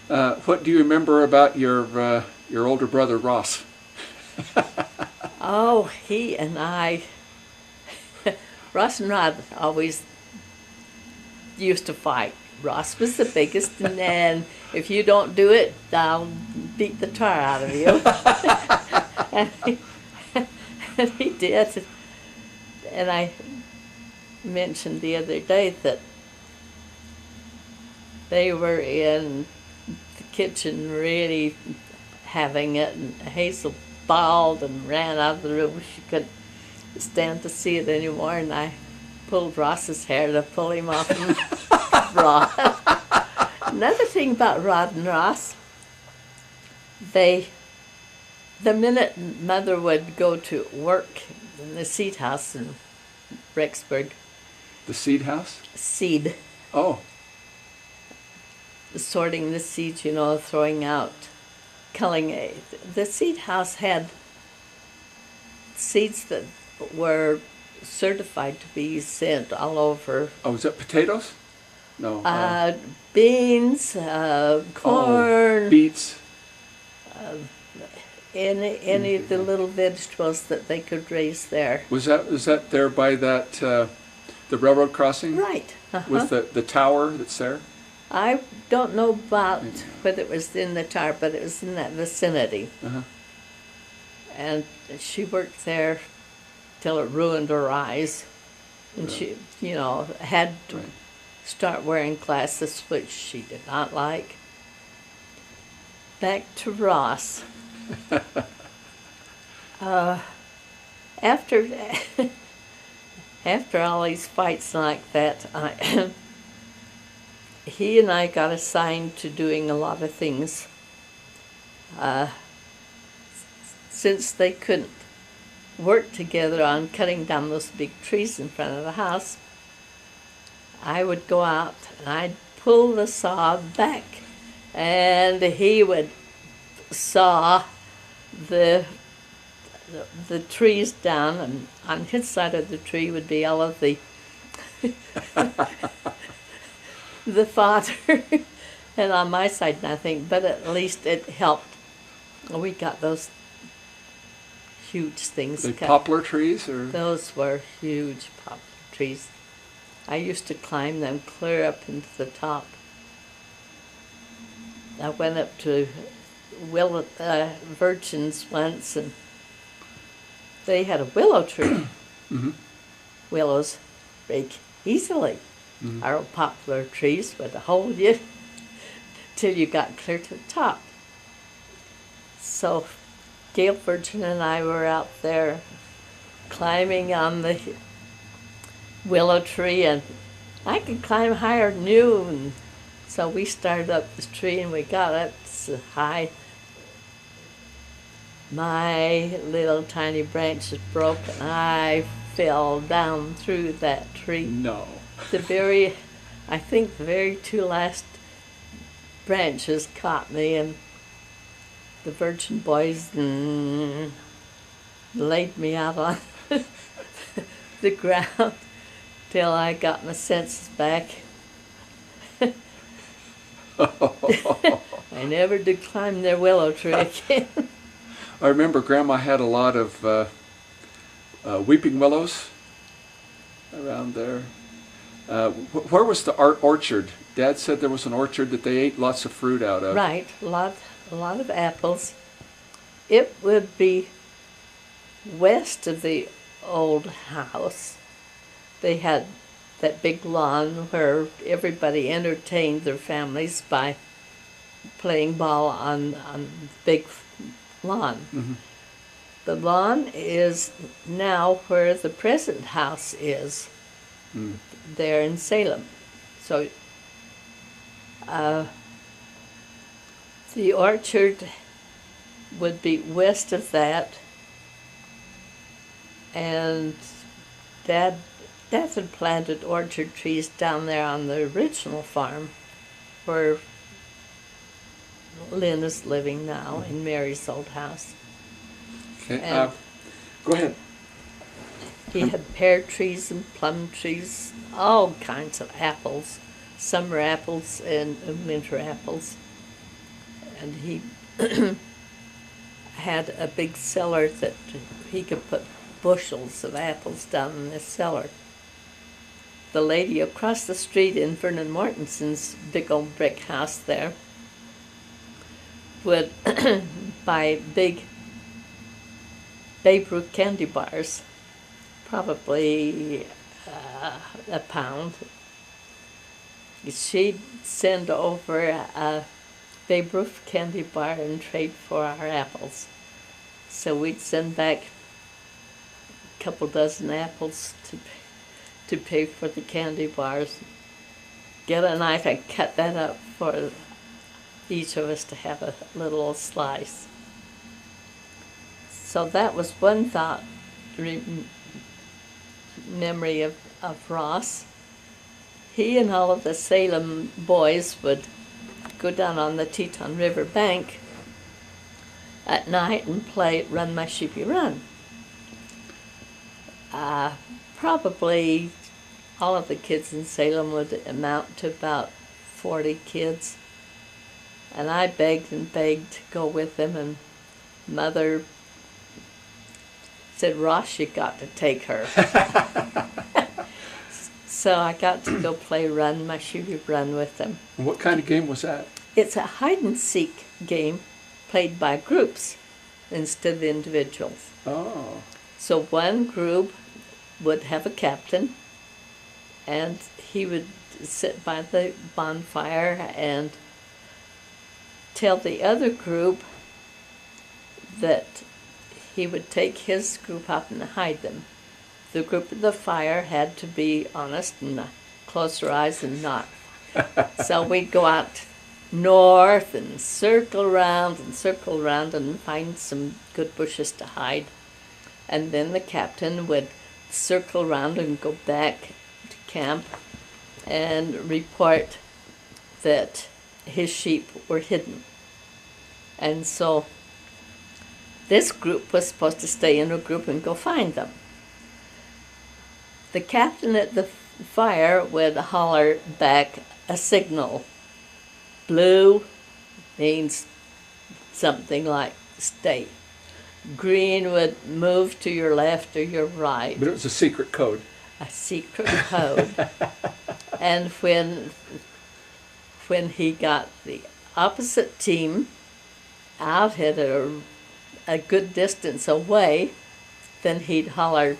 What do you remember about your older brother Ross? Oh, he and I, Ross and Rod always used to fight. Ross was the biggest, and then if you don't do it, I'll beat the tar out of you. and, he, and he did. And I mentioned the other day that they were in the kitchen really having it, and Hazel bawled and ran out of the room. She couldn't stand to see it anymore, and I pulled Ross's hair to pull him off of Rod. Another thing about Rod and Ross, the minute Mother would go to work in the seed house in Rexburg. The seed house? Seed. Oh. Sorting the seeds, throwing out, culling. The seed house had seeds that were certified to be sent all over. Oh, is that potatoes? No. Beans, corn. Beets. Any of the little vegetables that they could raise there. Was that there by that the railroad crossing? Right. With the tower that's there? I don't know about whether it was in the tower, but it was in that vicinity. And she worked there till it ruined her eyes. And she, had to start wearing glasses, which she did not like. Back to Ross. After all these fights like that, he and I got assigned to doing a lot of things. Since they couldn't work together on cutting down those big trees in front of the house, I would go out and I'd pull the saw back, and he would saw the trees down, and on his side of the tree would be all of the the fodder, and on my side nothing, but at least it helped. We got those huge things The cut. poplar trees? Or? Those were huge poplar trees. I used to climb them clear up into the top. I went up to Virgin's once, and they had a willow tree. Willows break easily. Our old poplar trees would hold you till you got clear to the top. So Gail Virgin and I were out there climbing on the willow tree, and I could climb higher than you, and so we started up this tree and we got up so high. My little tiny branches broke and I fell down through that tree. No. I think the very two last branches caught me, and the Virgin boys laid me out on the ground till I got my senses back. I never did climb their willow tree again. I remember Grandma had a lot of weeping willows around there. Where was the orchard? Dad said there was an orchard that they ate lots of fruit out of. Right, a lot of apples. It would be west of the old house. They had that big lawn where everybody entertained their families by playing ball on the big lawn. The lawn is now where the present house is, there in Salem. So the orchard would be west of that, and Dad had planted orchard trees down there on the original farm where Lynn is living now, in Mary's old house. Okay. And go ahead. he had pear trees and plum trees, all kinds of apples, summer apples and winter apples. and he had a big cellar that he could put bushels of apples down in this cellar. The lady across the street in Vernon Mortenson's big old brick house there would buy big Babe Ruth candy bars, probably a pound. She'd send over a Babe Ruth candy bar and trade for our apples. So we'd send back a couple dozen apples to pay for the candy bars. Get a knife and cut that up for each of us to have a little slice. So that was one thought, memory of Ross. He and all of the Salem boys would go down on the Teton River bank at night and play Run My Sheepy Run. Probably all of the kids in Salem would amount to about 40 kids. And I begged and begged to go with them, and Mother said, Ross, you got to take her. So I got to go play Run My Sheepy Run with them. What kind of game was that? It's a hide-and-seek game played by groups instead of individuals. Oh. So one group would have a captain, and he would sit by the bonfire and tell the other group that he would take his group out and hide them. The group at the fire had to be honest and close their eyes and not. So we'd go out north and circle around and find some good bushes to hide. And then the captain would circle around and go back to camp and report that his sheep were hidden. And so this group was supposed to stay in a group and go find them. The captain at the fire would holler back a signal. Blue means something like stay. Green would move to your left or your right. But it was a secret code. A secret code. And when he got the opposite team out at a good distance away, then he'd holler,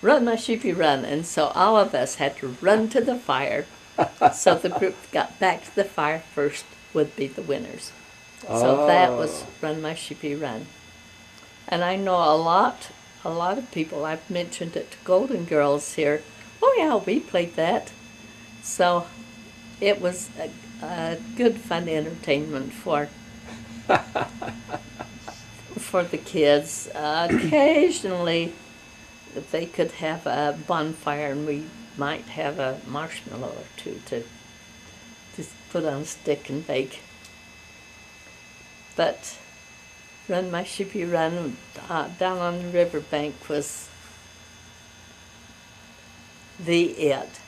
Run My Sheepy Run. And so all of us had to run to the fire. So the group that got back to the fire first would be the winners. So that was Run My Sheepy Run. And I know a lot of people, I've mentioned it to Golden Girls here, oh yeah, we played that. So it was a good fun entertainment for the kids. Occasionally they could have a bonfire and we might have a marshmallow or two to put on a stick and bake. But Run My Sheepy Run down on the riverbank was the it.